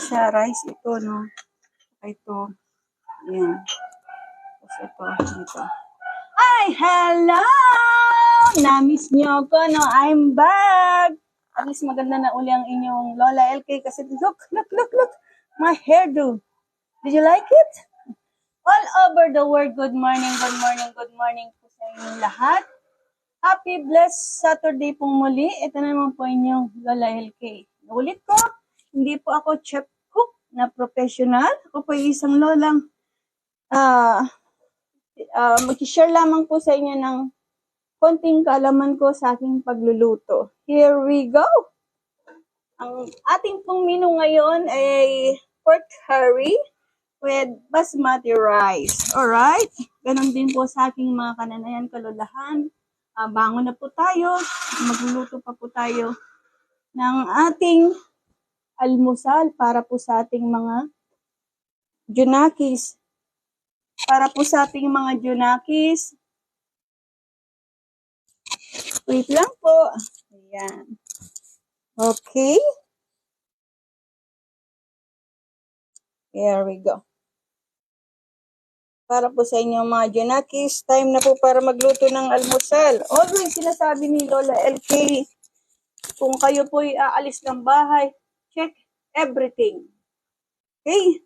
sa rice ito, no? Ito. Ayan. Tapos ito. Ay, hello! Na-miss niyo ako, no? I'm back! At least maganda na uli ang inyong Lola LK kasi look. My hairdo. Did you like it? All over the world, good morning po sa inyong lahat. Happy blessed Saturday pong muli. Ito naman po inyong Lola LK. Ulit ko, hindi po ako chef cook na professional. Ako po isang lolang mag-share lamang po sa inyo ng konting kaalaman ko sa aking pagluluto. Here we go! Ang ating pong menu ngayon ay pork curry with basmati rice. Alright? Ganon din po sa aking mga kananayan, kalulahan. Bangon na po tayo. Magluluto pa po tayo ng ating almusal para po sa ating mga junakis. Wait lang po. Ayan. Okay. Here we go. Para po sa inyong mga junakis, time na po para magluto ng almusal. Always sinasabi ni Lola LK, kung kayo po'y aalis ng bahay, check everything. Okay?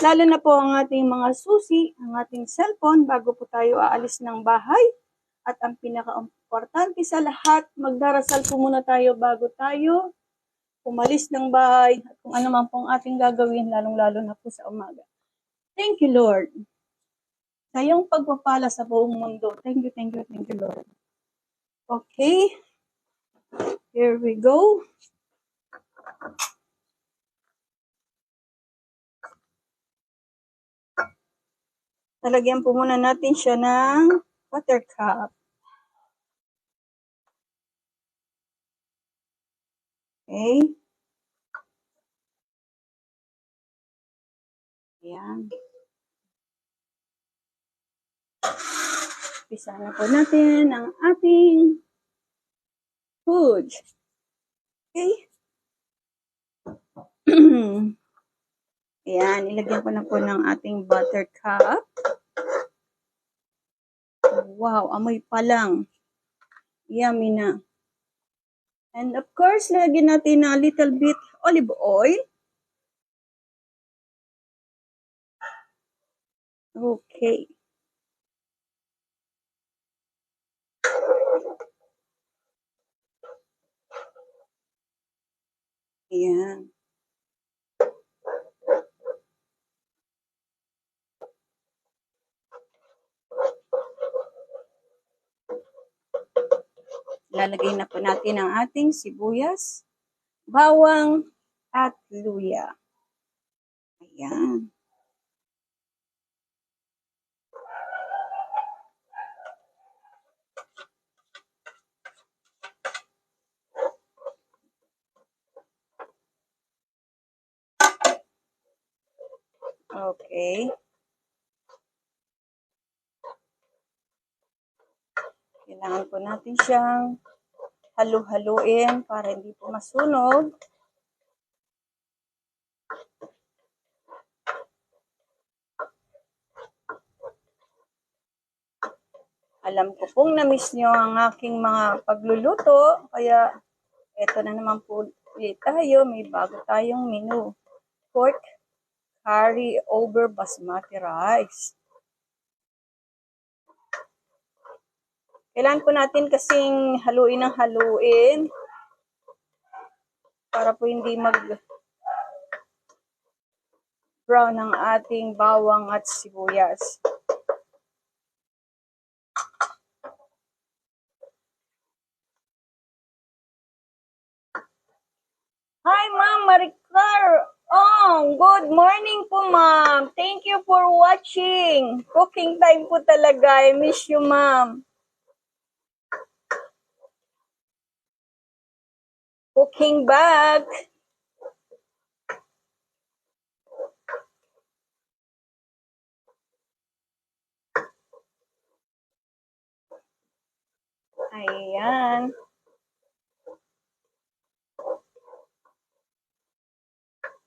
Lalo na po ang ating mga susi, ang ating cellphone, bago po tayo aalis ng bahay. At ang pinaka-importante sa lahat, magdarasal po muna tayo bago tayo umalis ng bahay. At kung ano man pong ating gagawin, lalong-lalo na po sa umaga. Thank you, Lord. Sa iyong pagpapala sa buong mundo. Thank you, Lord. Okay. Here we go. Talagyan po muna natin siya ng buttercup. Okay. Ayan. Pisa na po natin ang ating food. Okay. Ayan, ilagyan ko na po ng ating buttercup. Wow, amoy pa lang. Yummy na. And of course, lagyan natin a little bit olive oil. Okay. Ayan. Lalagay na po natin ang ating sibuyas, bawang, at luya. Ayan. Okay. Kailangan po natin siyang halu-haluin para hindi po masunog. Alam ko pong na-miss nyo ang aking mga pagluluto, kaya eto na naman po ulit tayo. May bago tayong menu. Pork curry over basmati rice. Kailangan po natin kasing haluin ng haluin para po hindi mag-brown ang ating bawang at sibuyas. Hi, Ma'am Maricar! Oh, good morning po, Ma'am. Thank you for watching. Cooking time po talaga. I miss you, Ma'am. Cooking back. Ayan.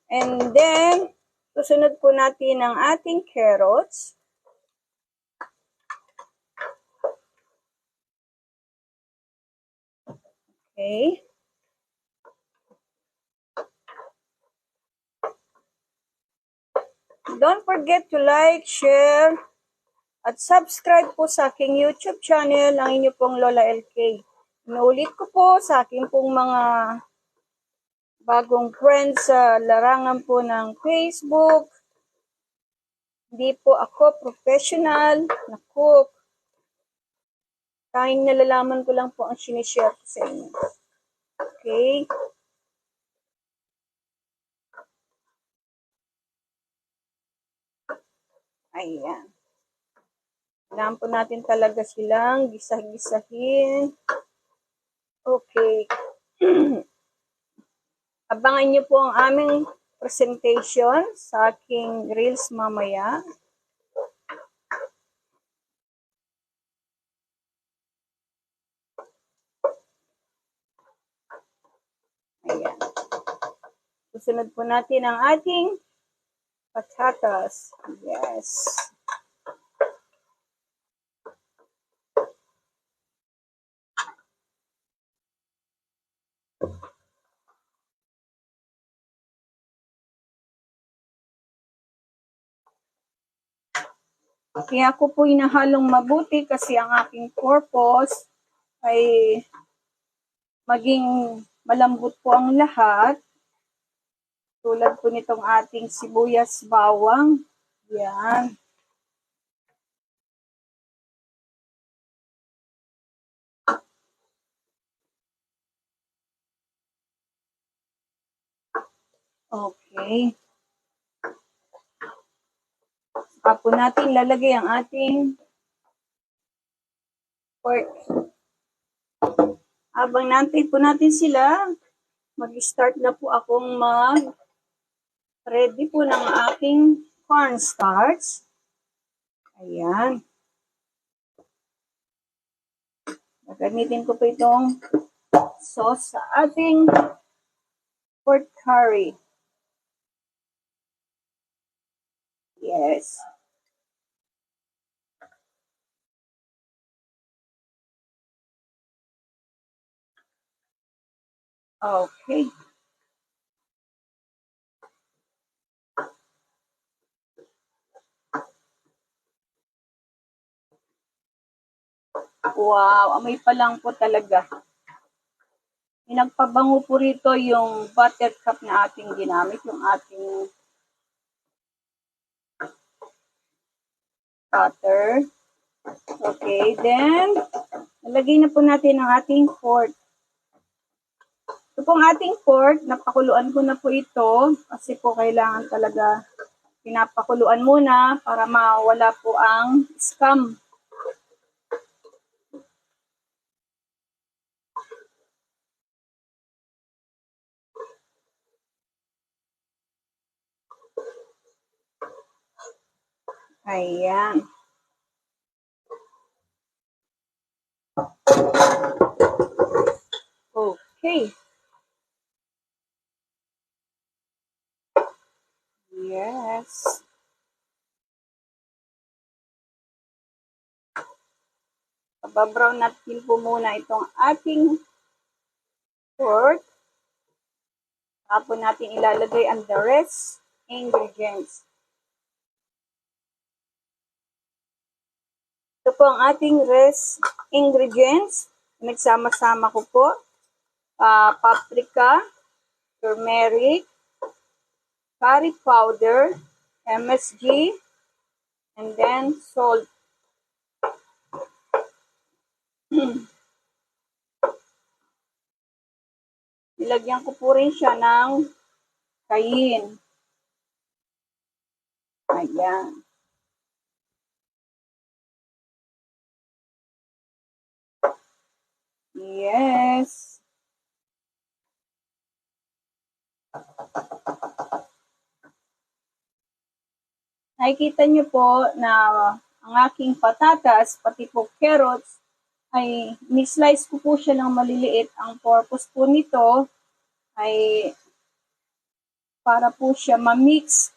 And then, susunod po natin ang ating carrots. Okay. Don't forget to like, share, at subscribe po sa aking YouTube channel, ang inyo pong Lola LK. Inuulit ko po sa aking pong mga bagong friends sa larangan po ng Facebook. Hindi po ako professional na cook. Tanging nalalaman ko lang po ang sinishare ko sa inyo. Okay? Ayan. Kailangan po natin talaga silang gisah-gisahin. Okay. Abangan niyo po ang aming presentation sa aking reels mamaya. Ayan. Susunod po natin ang ating patatas. Yes. Kaya ako po inahalong mabuti kasi ang aking purpose ay maging malambot po ang lahat. Tulad po nitong ating sibuyas bawang. Yan. Okay. Saka po natin lalagay ang ating pork. Habang natin po natin sila, mag-start na po akong ready po ng aking cornstarch. Ayan. Gagamitin ko po itong sauce sa ating pork curry. Yes. Okay. Wow, amoy pa lang po talaga. Nagpabango po rito yung buttercup na ating ginamit, yung ating butter. Okay, then, nalagay na po natin ang ating pork. Ito pong ating pork, napakuluan ko na po ito kasi po kailangan talaga pinapakuluan muna para mawala po ang scum. Ayan. Okay. Yes. Pababrown natin po muna itong ating pork. Tapos natin ilalagay ang the rest ingredients. Ito po ang ating rest ingredients. Nagsama-sama ko po. Paprika, turmeric, curry powder, MSG, and then salt. Nilagyan ko po rin siya ng cayenne. Ayan. Yes. Nakikita niyo po na ang aking patatas, pati po carrots, ay ni-slice ko po siya ng maliliit. Ang purpose po nito ay para po siya ma-mix.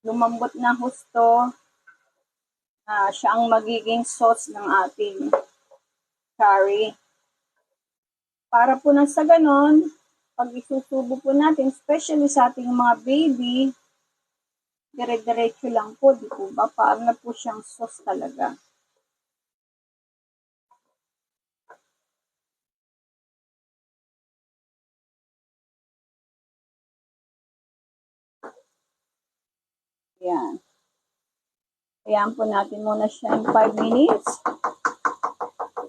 Lumambot na husto. Siya ang magiging sauce ng ating curry. Para po na sa ganon, pag isusubo po natin, especially sa ating mga baby, dire-diretso lang po, di po ba? Para na po siyang sauce talaga. Ayan. Ayan po natin muna siya in 5 minutes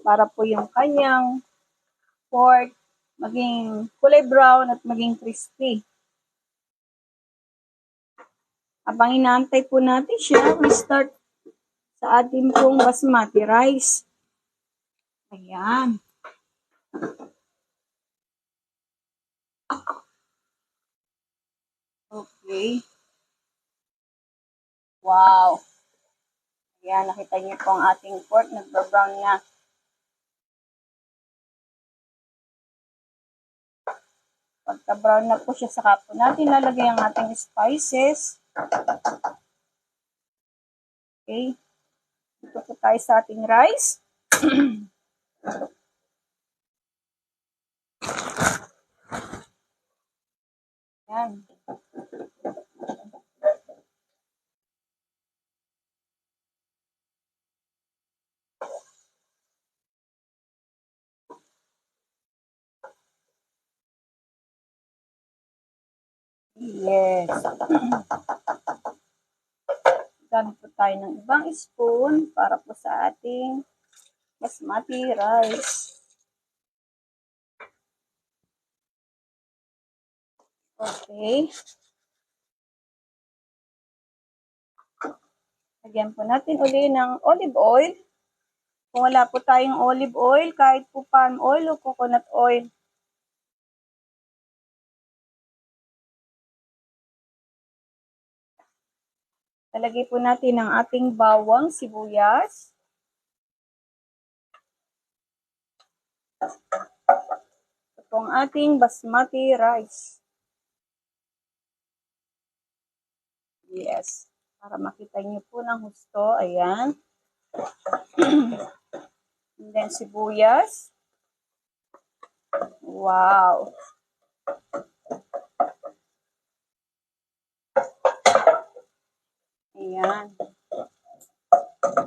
para po yung kanyang pork maging kulay brown at maging crispy. Habang inaantay po natin siya, we start sa ating pong basmati rice. Ayan. Okay. Wow. Ayan, nakita niyo po ang ating pork, nagba-brown na. Pagka-brown na po siya, saka po natin lalagay ang ating spices. Okay. Ito po tayo sa ating rice. Ayan. Yes. Gamit po tayo ng ibang spoon para po sa ating basmati rice. Okay. Lagyan po natin uli ng olive oil. Kung wala po tayong olive oil, kahit po palm oil o coconut oil, lalagay po natin ang ating bawang sibuyas. Ito po ang ating basmati rice. Yes. Para makita niyo po ng husto. Ayan. And then sibuyas. Wow. Ayan.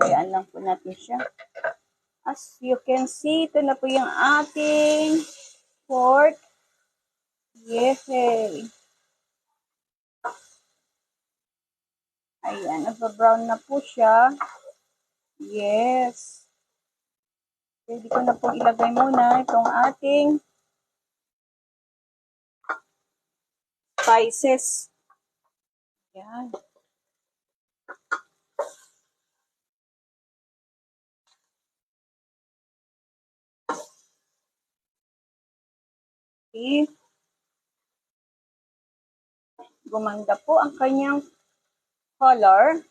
Ayan lang po natin siya. As you can see, ito na po yung ating pork. Yehey. Ayan, nagpa-brown na po siya. Yes. Pwede ko na po ilagay muna itong ating spices. Ayan. Okay. Gumanda po ang kanyang color.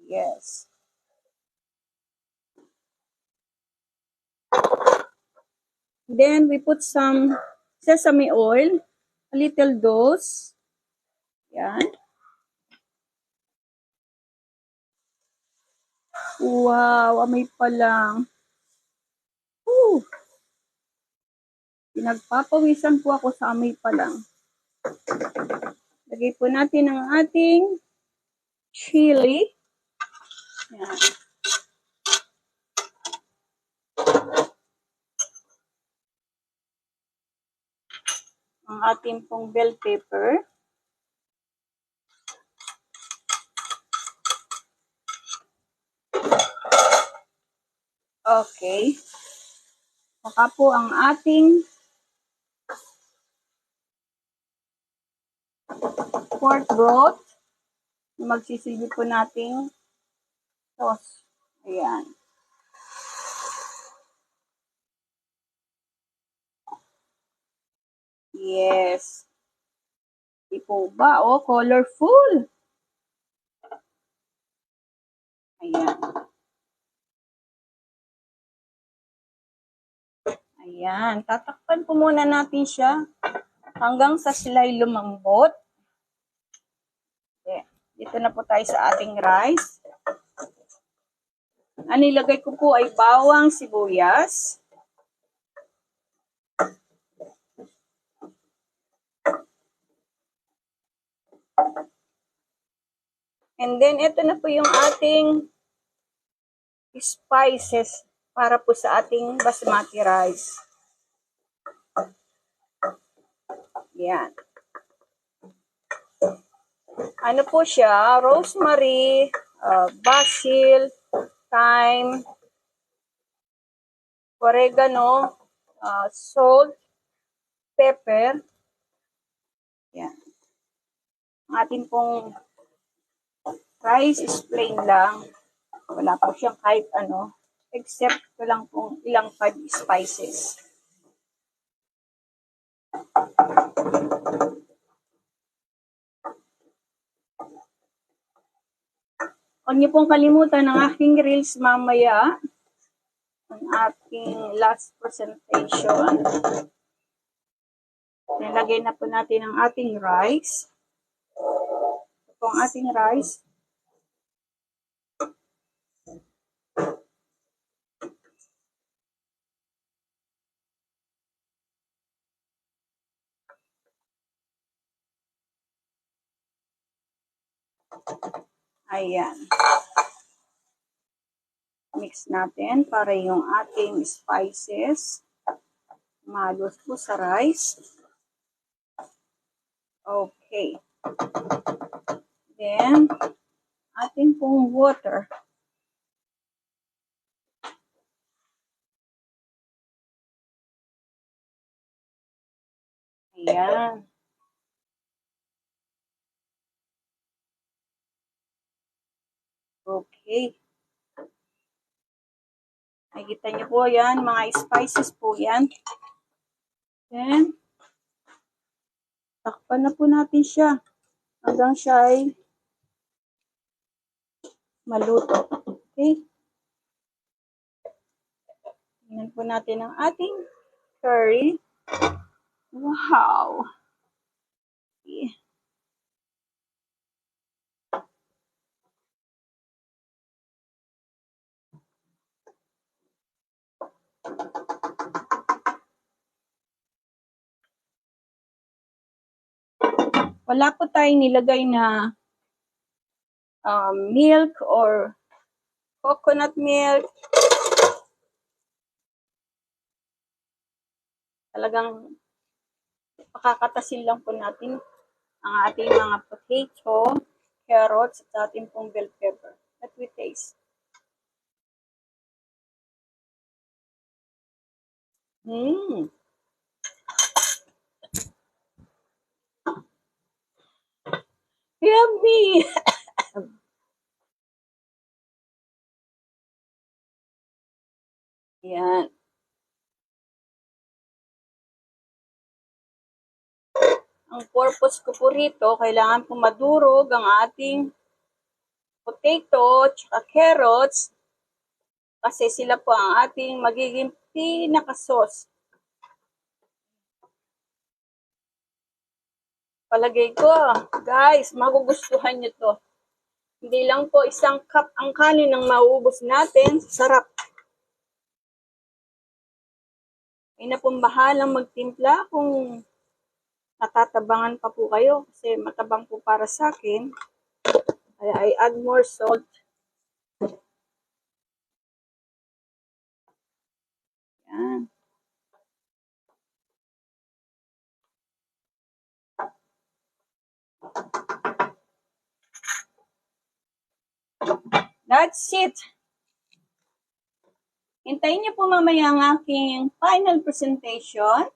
Yes. Then we put some sesame oil, a little dose. Yan. Wow, amoy pa lang. Pinagpapawisan po ako sa amoy pa lang. Lagay po natin ang ating chili. Yan. Ang ating pong bell pepper. Okay. Saka po ang ating pork broth. Magsisilbi po nating sauce. Ayan. Yes. Di po ba? Oh, colorful. Ayan. Ayan, tatakpan po muna natin siya hanggang sa sila'y lumambot. Okay. Dito na po tayo sa ating rice. Ang nilagay ko po ay bawang, sibuyas. And then, ito na po yung ating spices para po sa ating basmati rice. Yan. Ano po siya? Rosemary, basil, thyme, oregano, salt, pepper. Yan. Ang ating pong rice is plain lang. Wala po siyang kahit ano, except ko lang pong ilang 5 spices. Huwag niyo pong kalimutan ang aking reels mamaya. Ang aking last presentation. Nilagay na po natin ang ating rice. Ito po ang ating rice. Ayan. Mix natin para yung ating spices malos po sa rice. Okay. Then, ating pong water. Ayan. Okay. Nakikita niyo po yan, mga spices po yan. Then, takpan na po natin siya hanggang siya ay maluto. Okay? Tingnan po natin ang ating curry. Wow! Okay. Wala po tayong nilagay na milk or coconut milk. Talagang pakakatasin lang po natin ang ating mga potato, carrots, at ating pong bell pepper. That we taste. Yummy! Yan. Ang purpose ko po rito, kailangan po madurog ang ating potato at carrots kasi sila po ang ating magiging pinaka-sauce. Palagay ko, guys, magugustuhan nyo to. Hindi lang po isang cup ang kanin ang mauubos natin. Sarap. Ay na pong bahalang magtimpla kung natatabangan pa po kayo kasi matabang po para sa akin. I add more salt. Yan. That's it. Hintayin niyo po mamaya ang aking final presentation.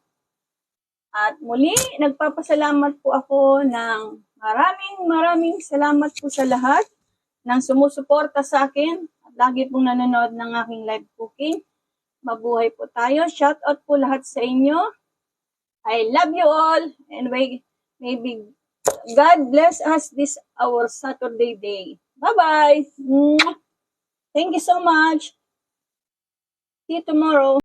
At muli, nagpapasalamat po ako ng maraming salamat po sa lahat ng sumusuporta sa akin at lagi pong nanonood ng aking live cooking. Mabuhay po tayo. Shout out po lahat sa inyo. I love you all and maybe God bless us this our Saturday day. Bye-bye. Thank you so much. See you tomorrow.